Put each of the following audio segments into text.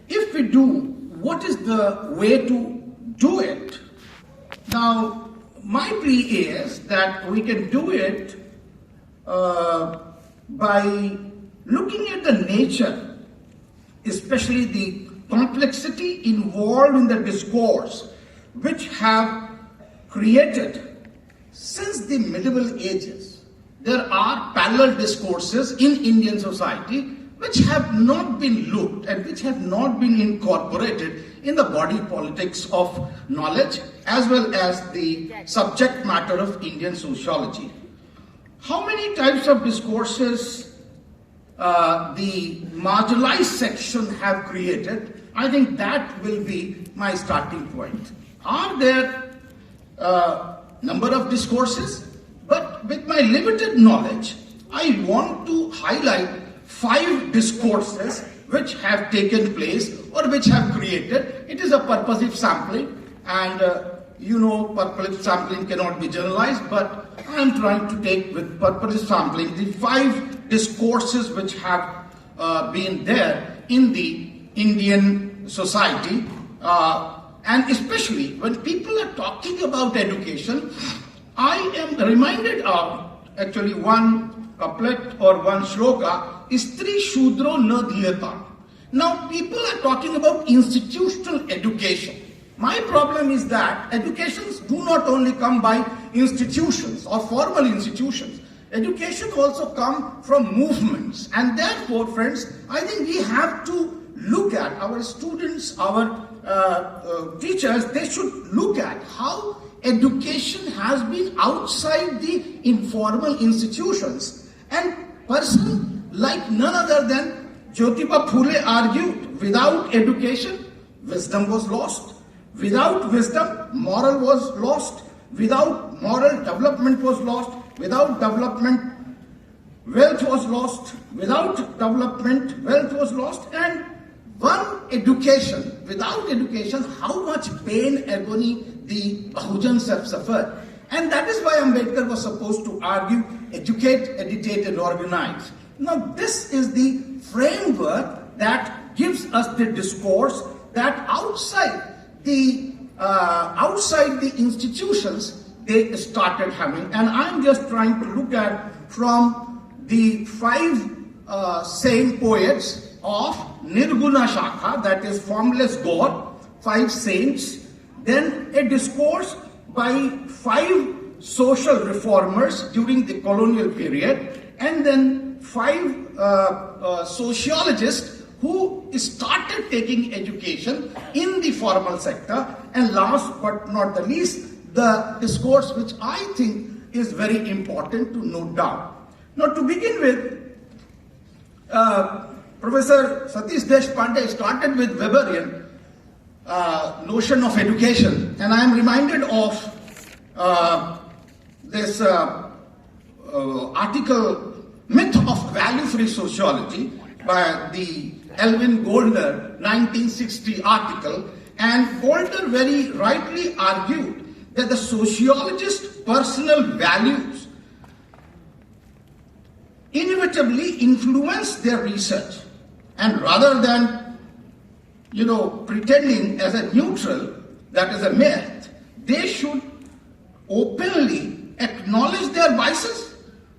If we do, what is the way to do it? Now, my plea is that we can do it by looking at the nature, especially the complexity involved in the discourse, which have created since the medieval ages. There are parallel discourses in Indian society which have not been looked and which have not been incorporated in the body politics of knowledge as well as the subject matter of Indian sociology. How many types of discourses the marginalized section have created? I think that will be my starting point. Are there number of discourses? But with my limited knowledge, I want to highlight 5 discourses which have taken place or which have created. It is a purposive sampling, and purposive sampling cannot be generalized, but I am trying to take with purposive sampling the 5 discourses which have been there in the Indian society, and especially when people are talking about education, I am reminded of actually one couplet or one shloka, Istri Shudro Na Dhyata. Now people are talking about institutional education. My problem is that educations do not only come by institutions or formal institutions. Education also come from movements, and therefore, friends, I think we have to look at our students, our teachers. They should look at how education has been outside the informal institutions. And person like none other than Jotiba Phuley argued, without education, wisdom was lost. Without wisdom, moral was lost. Without moral, development was lost. Without development, wealth was lost. Without development, wealth was lost. And one education, without education, how much pain, agony the Bahujans have suffered. And that is why Ambedkar was supposed to argue, educate, editate, and organize. Now this is the framework that gives us the discourse that outside the institutions they started having. And I'm just trying to look at from the 5 same poets of Nirguna Shakha, that is formless God, 5 saints, then a discourse by 5 social reformers during the colonial period, and then 5 sociologists who started taking education in the formal sector, and last but not the least, the discourse which I think is very important to note down. Now to begin with, Professor Satish Deshpande started with Weberian notion of education, and I am reminded of this article, Myth of Value-Free Sociology, by the Elvin Goldner 1960 article. And Goldner very rightly argued that the sociologist's personal values inevitably influence their research, and rather than pretending as a neutral, that is a myth, they should openly acknowledge their biases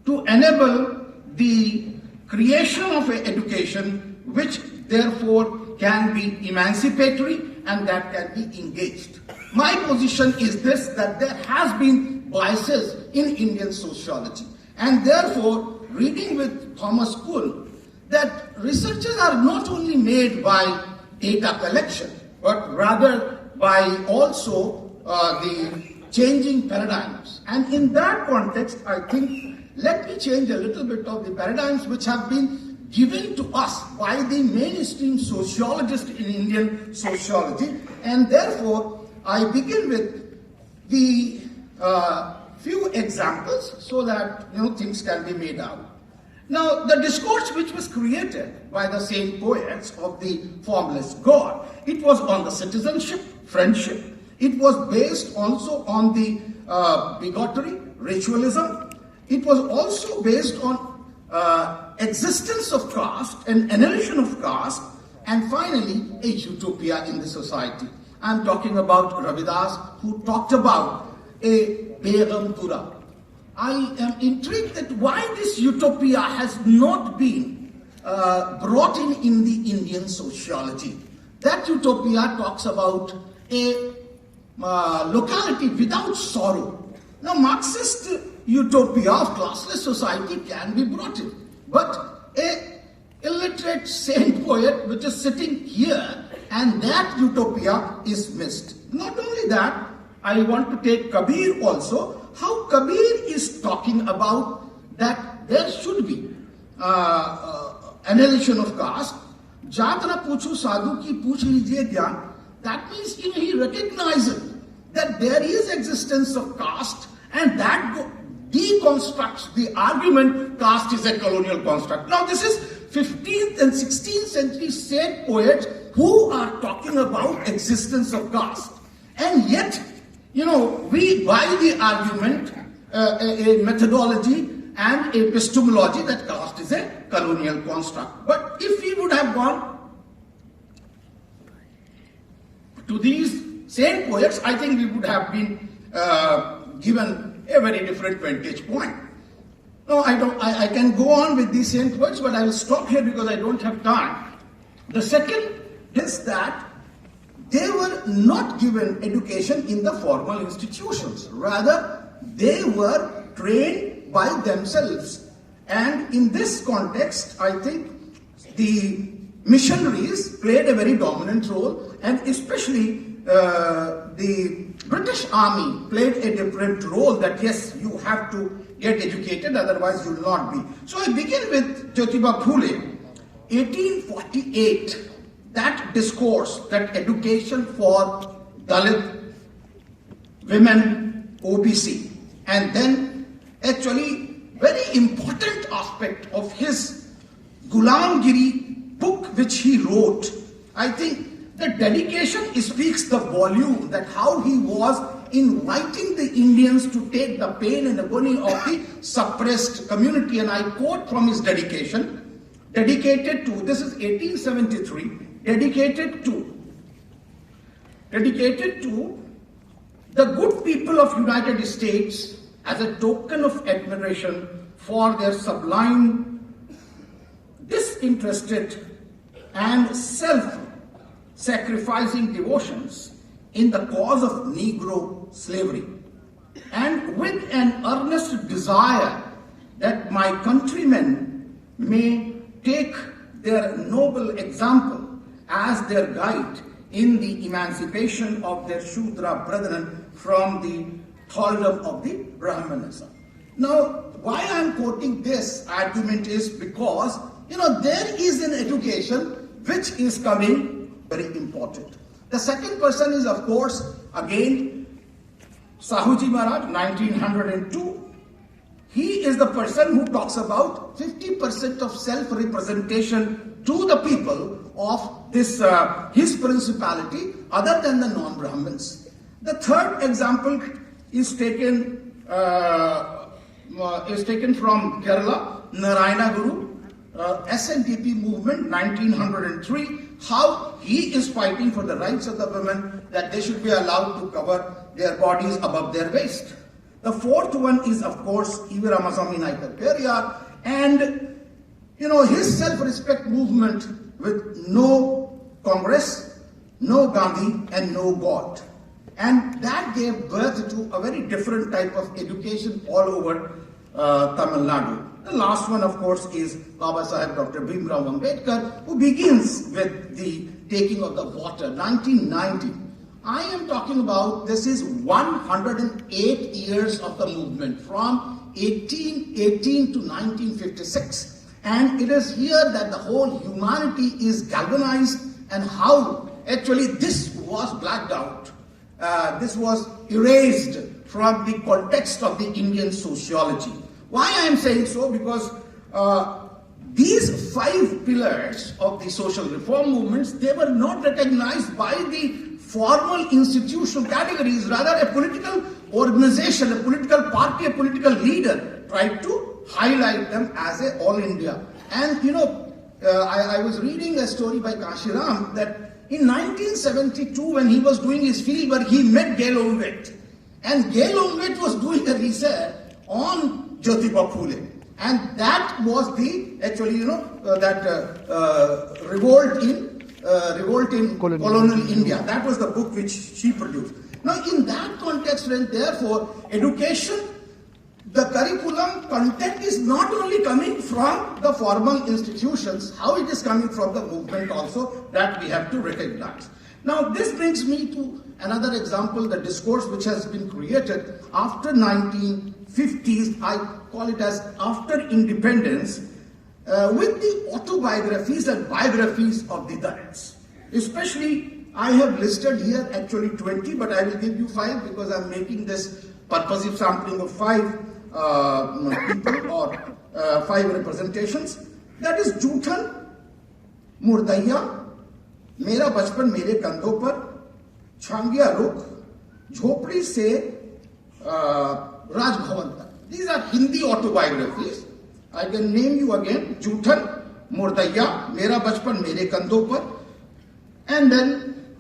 to enable the creation of an education which therefore can be emancipatory and that can be engaged. My position is this, that there has been biases in Indian sociology, and therefore reading with Thomas Kuhn that researches are not only made by data collection but rather by also the changing paradigms. And in that context, I think, let me change a little bit of the paradigms which have been given to us by the mainstream sociologists in Indian sociology. And therefore, I begin with the few examples so that things can be made out. Now, the discourse which was created by the same poets of the formless God, it was on the citizenship, friendship. It was based also on the bigotry, ritualism. It was also based on existence of caste and annihilation of caste, and finally a utopia in the society. I'm talking about Ravidas, who talked about a Beghampura. I am intrigued that why this utopia has not been brought in the Indian sociology. That utopia talks about a locality without sorrow. Now, Marxist utopia of classless society can be brought in, but a illiterate saint poet which is sitting here, and that utopia is missed. Not only that, I want to take Kabir also, how Kabir is talking about that there should be annihilation of caste. Jatra puchu sadhu ki puch lijiye gyan. That means he recognizes that there is existence of caste, and that deconstructs the argument caste is a colonial construct. Now this is 15th and 16th century saint poets who are talking about existence of caste. And yet, we buy the argument, a methodology and epistemology that caste is a colonial construct. But if we would have gone to these same poets, I think we would have been given a very different vantage point. No, I can go on with these same poets, but I will stop here because I don't have time. The second is that they were not given education in the formal institutions. Rather, they were trained by themselves. And in this context, I think the missionaries played a very dominant role, and especially the British Army played a different role, that yes, you have to get educated, otherwise you will not be. So I begin with Jotiba Phuley, 1848. That discourse, that education for Dalit, women, OBC, and then actually very important aspect of his Gulamgiri book which he wrote. I think the dedication speaks the volume, that how he was inviting the Indians to take the pain and agony of the suppressed community. And I quote from his dedication, dedicated to, this is 1873, dedicated to the good people of United States as a token of admiration for their sublime, disinterested and self-sacrificing devotions in the cause of Negro slavery, and with an earnest desire that my countrymen may take their noble example as their guide in the emancipation of their Shudra brethren from the thraldom of the Brahmanism. Now, why I am quoting this argument is because, there is an education which is coming very important. The second person is, of course, again, Sahuji Maharaj, 1902. He is the person who talks about 50% of self-representation to the people of this his principality, other than the non-Brahmins. The third example is taken from Kerala, Narayana Guru, SNDP movement, 1903. How he is fighting for the rights of the women, that they should be allowed to cover their bodies above their waist. The fourth one is, of course, Ramasamy Nicker, Periyar, and his self-respect movement with no Congress, no Gandhi, and no God. And that gave birth to a very different type of education all over Tamil Nadu. The last one, of course, is Baba Saheb Dr. Bhimrao Ambedkar, who begins with the taking of the water, 1990. I am talking about, this is 108 years of the movement, from 1818 to 1956. And it is here that the whole humanity is galvanized, and how actually this was blacked out. This was erased from the context of the Indian sociology. Why I am saying so? Because these 5 pillars of the social reform movements, they were not recognized by the formal institutional categories. Rather, a political organization, a political party, a political leader tried to highlight them as a all India. And I was reading a story by Kashiram that in 1972, when he was doing his fieldwork, he met Gail Ombet. And Gail Ombet was doing a research on Jotiba Phuley. And that was the, actually, revolt in colonial India. That was the book which she produced. Now, in that context, when therefore education, the curriculum content is not only coming from the formal institutions, how it is coming from the movement also, that we have to recognize. Now, this brings me to another example, the discourse which has been created after 1950s, I call it as after independence, with the autobiographies and biographies of the Dalits. Especially, I have listed here actually 20, but I will give you 5 because I'm making this purposive sampling of 5 people or 5 representations. That is Juthan, Murdaiya, Mera Bachpan Mere Kandon Par, Chhangiya Rukh, Jhopdi Se Raj Bhavan Tak. These are Hindi autobiographies. I can name you again: Juthan, Murdaiya, Mera Bachpan Mere Kandon Par, and then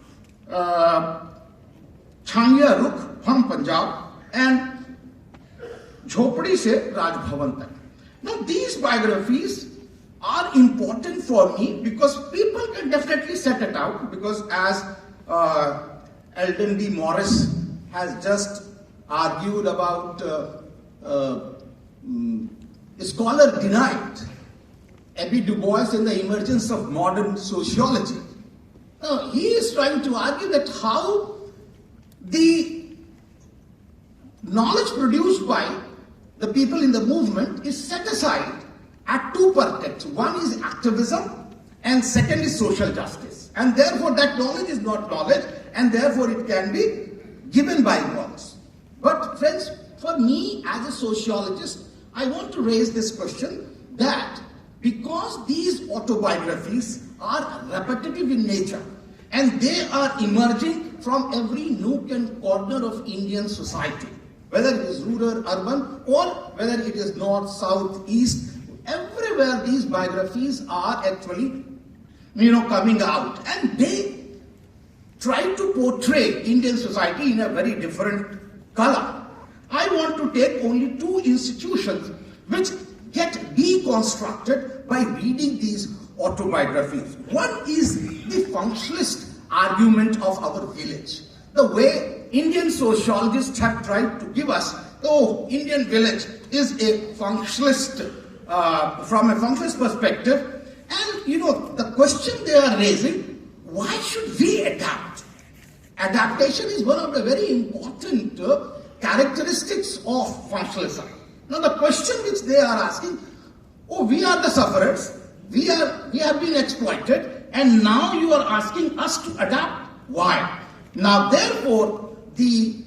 Chhangiya Rukh from Punjab, and Jhopdi Se Raj Bhavan Tak. Now, these biographies are important for me because people can definitely set it out, because as Eldon D. Morris has just argued about scholar denied Abby Du Bois in the emergence of modern sociology. Now, he is trying to argue that how the knowledge produced by the people in the movement is set aside at 2 perspectives. One is activism and second is social justice. And therefore that knowledge is not knowledge, and therefore it can be given by ignorance. But friends, for me as a sociologist, I want to raise this question that because these autobiographies are repetitive in nature and they are emerging from every nook and corner of Indian society, whether it is rural, urban, or whether it is north, south, east, everywhere these biographies are actually, coming out. And they try to portray Indian society in a very different color. I want to take only 2 institutions which get deconstructed by reading these autobiographies. One is the functionalist argument of our village. The way Indian sociologists have tried to give us, Indian village is a functionalist, from a functionalist perspective. And, the question they are raising, why should we adapt? Adaptation is one of the very important characteristics of functionalism. Now, the question which they are asking, we are the sufferers, we have been exploited, and now you are asking us to adapt. Why? Now, therefore, the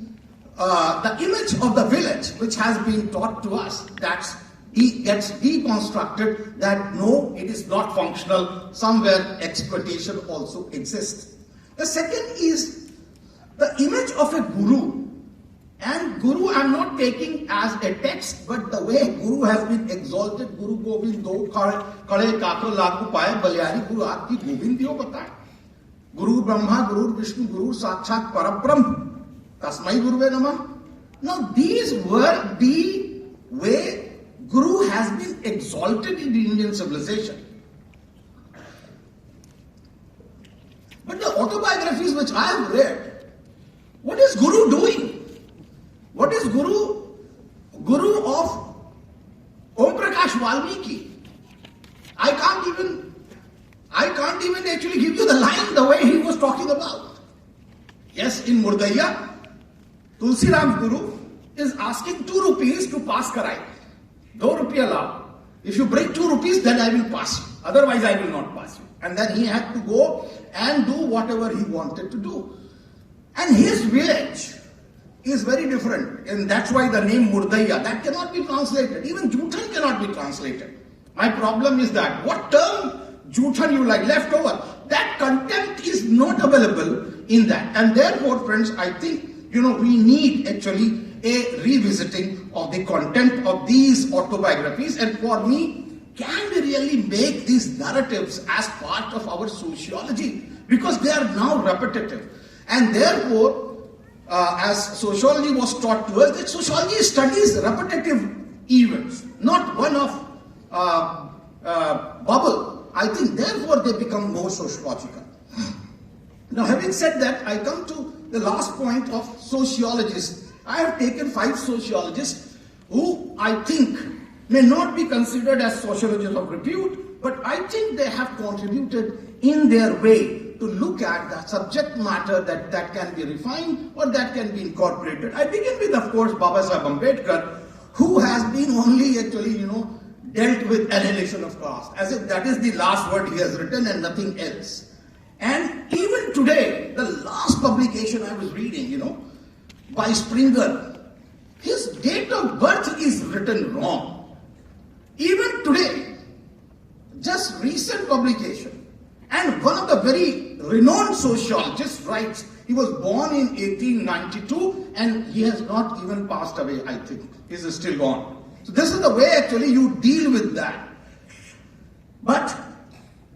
image of the village, which has been taught to us, gets deconstructed, that no, it is not functional, somewhere exploitation also exists. The second is the image of a guru. And guru I'm not taking as a text, but the way guru has been exalted, Guru Govind do khade kakar lagu paye, balyari guru aapki Govind diyo bataye. Guru Brahma, Guru Vishnu, Guru Sakshat Parabrahm, Tasmai Guruve Namah. Now, these were the way Guru has been exalted in the Indian civilization. But the autobiographies which I have read, what is Guru doing? What is Guru of Om Prakash Valmiki? I can't even actually give you the line the way he was talking about. Yes, in Murdaiya, Tulsi Ram's Guru is asking 2 rupees to pass karai. 2 rupiya lao. If you bring 2 rupees, then I will pass you. Otherwise, I will not pass you. And then he had to go and do whatever he wanted to do. And his village is very different. And that's why the name Murdaiya, that cannot be translated. Even Juthan cannot be translated. My problem is that what term Juthan you like, leftover, that content is not available in that. And therefore, friends, I think, we need actually a revisiting of the content of these autobiographies. And for me, can we really make these narratives as part of our sociology? Because they are now repetitive. And therefore, as sociology was taught to us, that sociology studies repetitive events, not one of bubble. I think therefore they become more sociological. Now, having said that, I come to the last point of sociologists. I have taken 5 sociologists who I think may not be considered as sociologists of repute, but I think they have contributed in their way to look at the subject matter that can be refined or that can be incorporated. I begin with, of course, Babasaheb Ambedkar, who has been only actually, dealt with annihilation of caste, as if that is the last word he has written and nothing else. And even today, the last publication I was reading, by Springer, his date of birth is written wrong. Even today, just recent publication, and one of the very renowned sociologists writes, he was born in 1892 and he has not even passed away, I think. He's still gone. So this is the way actually you deal with that. But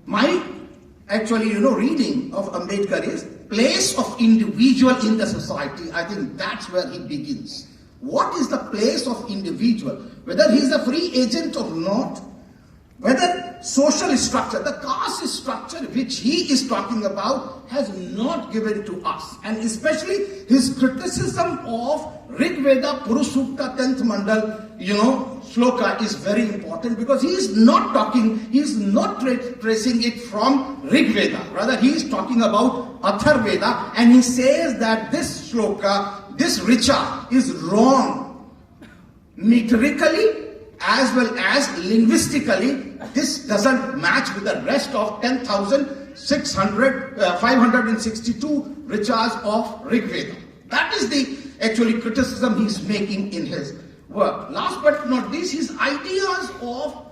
my actually, reading of Ambedkar is place of individual in the society. I think that's where he begins. What is the place of individual? Whether he is a free agent or not, whether social structure, the caste structure which he is talking about has not given to us. And especially his criticism of Rig Veda Purusukta 10th Mandal, shloka is very important because he is not tracing it from Rig Veda. Rather, he is talking about Athar Veda, and he says that this shloka, this richa is wrong. Metrically as well as linguistically, this doesn't match with the rest of 562 richas of Rig Veda. That is the actually criticism he's making in his work. Last but not least, his ideas of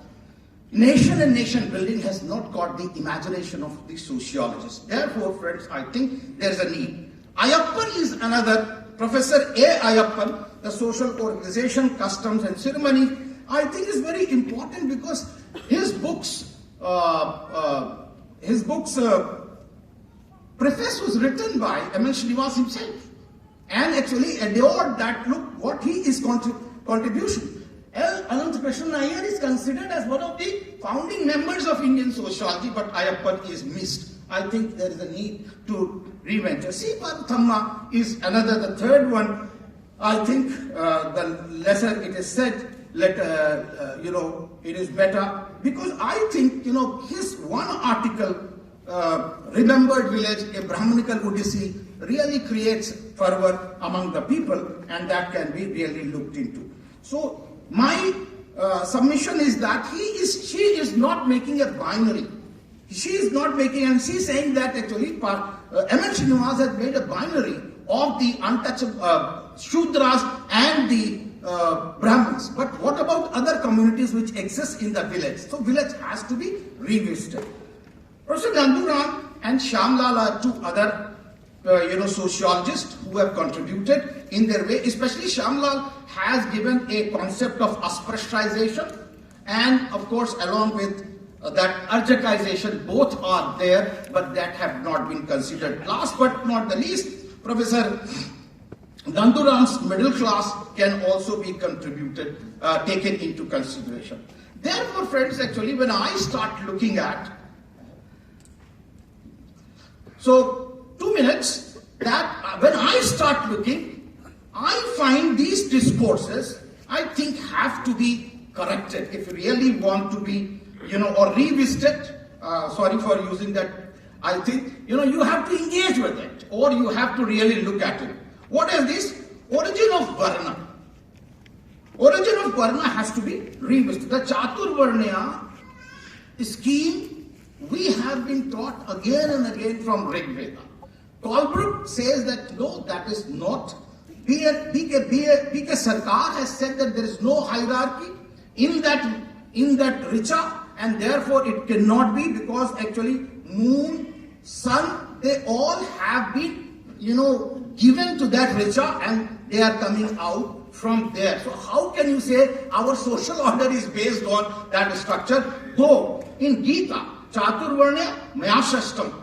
nation and nation building has not got the imagination of the sociologists. Therefore, friends, I think there's a need. Ayyappan is another, Professor A. Ayyappan, the social organization, customs and ceremony, I think is very important because his books, preface was written by M.L. Srinivas himself, and actually adored that look what he is contribution. L. Ananthakrishnan Iyer is considered as one of the founding members of Indian sociology, but Ayyappan is missed. I think there is a need to reventure. C. Parthamma is another, the third one. I think the lesser it is said, it is better, because I think, his one article, Remembered Village, a Brahmanical Odyssey, really creates fervor among the people, and that can be really looked into. So my submission is that she is not making a binary. She is not making, and she is saying that actually M.N. Srinivas has made a binary of the untouchable Shudras and the Brahmins. But what about other communities which exist in the village? So village has to be revisited. Professor Nanduram and Shyamlal are 2 other sociologists who have contributed in their way. Especially Shyamlal has given a concept of asperstization, and of course along with that archicization, both are there, but that have not been considered. Last but not the least, Professor Nanduram's middle class can also be taken into consideration. Therefore, friends, actually, when I start looking at, so 2 minutes, that when I start looking, I find these discourses, I think, have to be corrected if you really want to be, or revisited. Sorry for using that. I think, you have to engage with it, or you have to really look at it. What is this? Origin of Varna. Origin of Varna has to be revisited. The Chaturvarnya scheme, we have been taught again and again from Rig Veda. Colbrook says that no, that is not. B.K. Sarkar has said that there is no hierarchy in that richa, and therefore it cannot be, because actually moon, sun, they all have been, given to that richa, and they are coming out from there. So how can you say our social order is based on that structure? Though in Gita, Chaturvarnya Mayashashtam,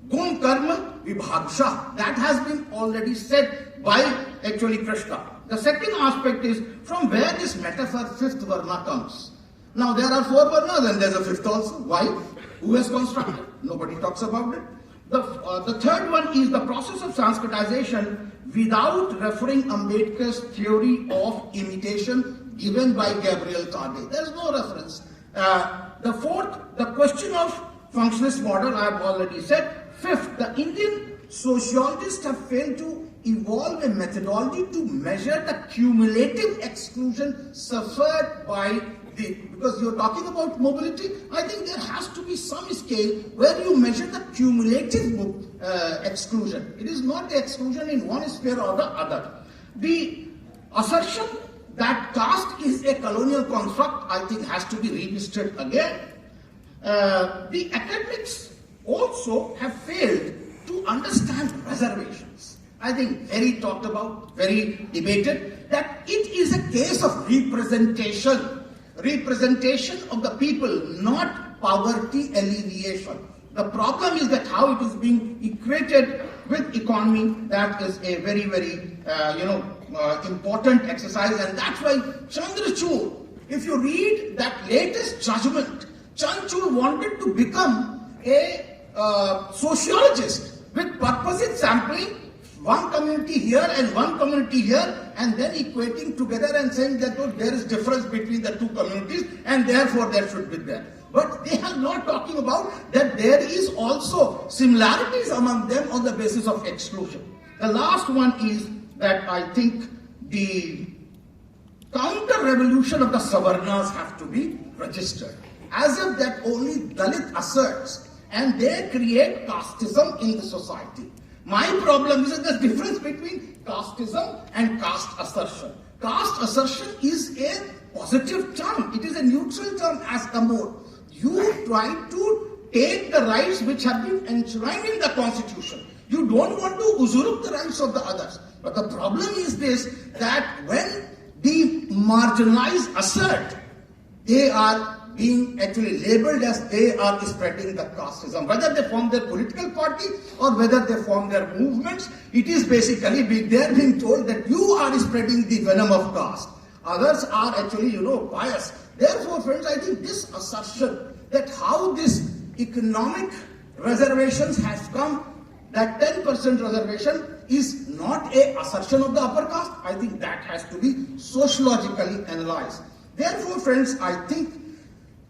Gun Karma Vibhagsha, that has been already said by actually Krishna. The second aspect is from where this metaphor fifth varna comes. Now there are four varnas and there's a fifth also. Why? Who has constructed? Nobody talks about it. The third one is the process of Sanskritization without referring Ambedkar's theory of imitation given by Gabriel Tarde. There is no reference. The fourth, the question of functionalist model, I have already said. Fifth, the Indian sociologists have failed to evolve a methodology to measure the cumulative exclusion suffered by because you're talking about mobility, I think there has to be some scale where you measure the cumulative exclusion. It is not the exclusion in one sphere or the other. The assertion that caste is a colonial construct, I think, has to be revisited again. The academics also have failed to understand reservations. I think very talked about, very debated, that it is a case of representation of the people, not poverty alleviation. The problem is that how it is being equated with economy, that is a very, very, important exercise, and that's why Chandrachud, if you read that latest judgment, Chandrachud wanted to become a sociologist with purposive sampling, one community here and one community here, and then equating together and saying that there is difference between the two communities and therefore there should be there. But they are not talking about that there is also similarities among them on the basis of exclusion. The last one is that I think the counter-revolution of the Savarnas have to be registered. As if that only Dalit asserts and they create casteism in the society. My problem is that there's difference between casteism and caste assertion. Caste assertion is a positive term. It is a neutral term as a mode. You try to take the rights which have been enshrined in the constitution. You don't want to usurp the rights of the others. But the problem is this, that when the marginalized assert, they are being actually labeled as they are spreading the casteism. Whether they form their political party or whether they form their movements, it is basically they are being told that you are spreading the venom of caste. Others are actually, biased. Therefore, friends, I think this assertion that how this economic reservations has come, that 10% reservation is not a assertion of the upper caste. I think that has to be sociologically analyzed. Therefore, friends, I think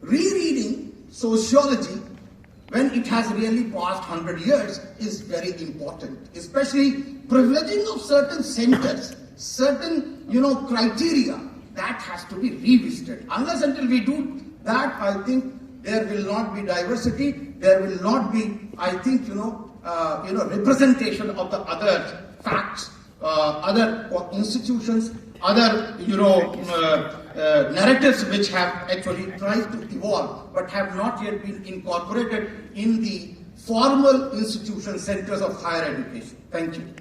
rereading sociology when it has really passed 100 years is very important, especially privileging of certain centers, certain criteria, that has to be revisited. Unless until we do that, I think there will not be diversity, there will not be, I think, representation of the other facts, other institutions, other narratives which have actually tried to evolve but have not yet been incorporated in the formal institution centers of higher education. Thank you.